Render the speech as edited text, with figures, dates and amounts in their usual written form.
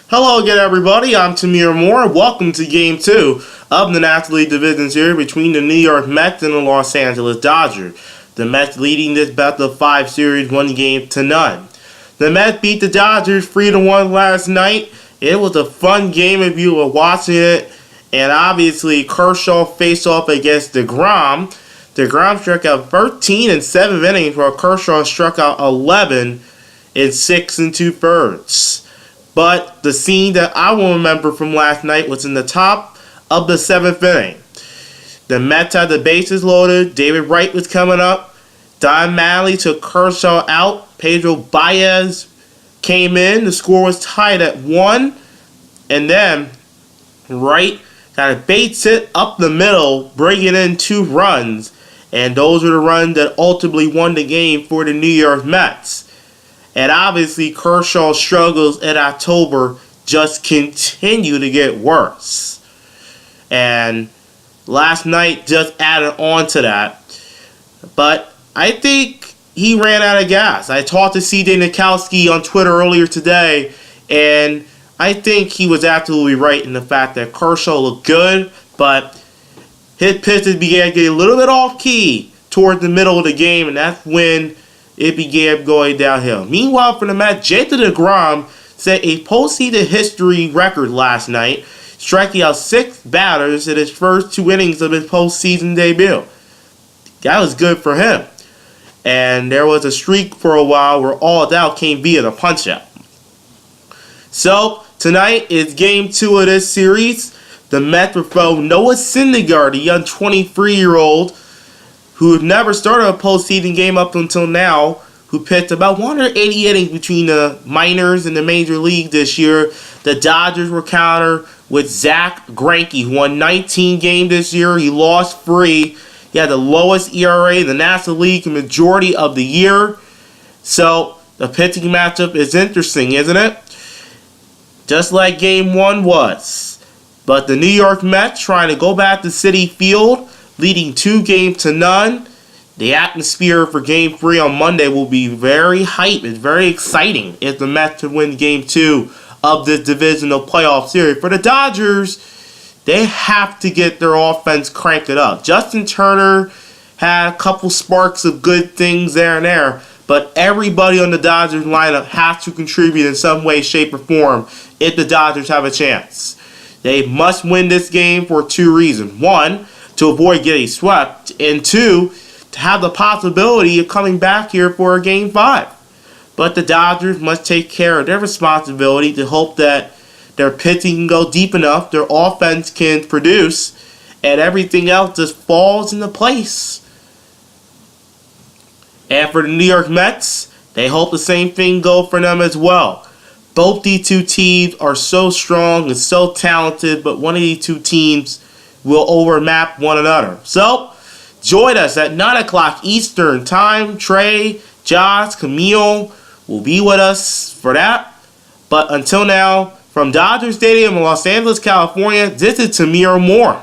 Hello again, everybody. I'm Tamir Moore. Welcome to Game 2 of the National League Division Series between the New York Mets and the Los Angeles Dodgers. The Mets leading this best-of-5 series 1-0. The Mets beat the Dodgers 3-1 last night. It was a fun game if you were watching it. And obviously, Kershaw faced off against DeGrom. DeGrom struck out 13 in 7 innings, while Kershaw struck out 11 in 6 2/3. But the scene that I will remember from last night was in the top of the 7th inning. The Mets had the bases loaded. David Wright was coming up. Don Mattingly took Kershaw out. Pedro Baez came in. The score was tied at 1. And then Wright got a base hit up the middle, bringing in 2 runs. And those were the runs that ultimately won the game for the New York Mets. And obviously, Kershaw's struggles in October just continue to get worse. And last night just added on to that. But I think he ran out of gas. I talked to C.J. Nitkowski on Twitter earlier today, and I think he was absolutely right in the fact that Kershaw looked good, but his pitches began to get a little bit off key towards the middle of the game, and that's when it began going downhill. Meanwhile, for the Mets, Jacob DeGrom set a postseason history record last night, striking out 6 batters in his first 2 innings of his postseason debut. That was good for him. And there was a streak for a while where all out came via the punch-out. So, tonight is Game 2 of this series. The Mets will throw Noah Syndergaard, the young 23-year-old, who had never started a postseason game up until now, who pitched about 180 innings between the minors and the major league this year. The Dodgers were countered with Zach Greinke, who won 19 games this year. He lost 3. He had the lowest ERA in the National League the majority of the year. So, the pitching matchup is interesting, isn't it? Just like Game 1 was. But the New York Mets trying to go back to Citi Field, leading 2-0. The atmosphere for Game 3 on Monday will be very hype. It's very exciting if the Mets to win Game 2 of this divisional playoff series. For the Dodgers, they have to get their offense cranked up. Justin Turner had a couple sparks of good things there and there, but everybody on the Dodgers lineup has to contribute in some way, shape, or form if the Dodgers have a chance. They must win this game for 2 reasons. 1, to avoid getting swept, and 2, to have the possibility of coming back here for a Game 5. But the Dodgers must take care of their responsibility to hope that their pitching can go deep enough, their offense can produce, and everything else just falls into place. And for the New York Mets, they hope the same thing go for them as well. Both these 2 teams are so strong and so talented, but one of these 2 teams will overmap one another. So, join us at 9 o'clock Eastern Time. Trey, Josh, Camille will be with us for that. But until now, from Dodger Stadium in Los Angeles, California, this is Tamir Moore.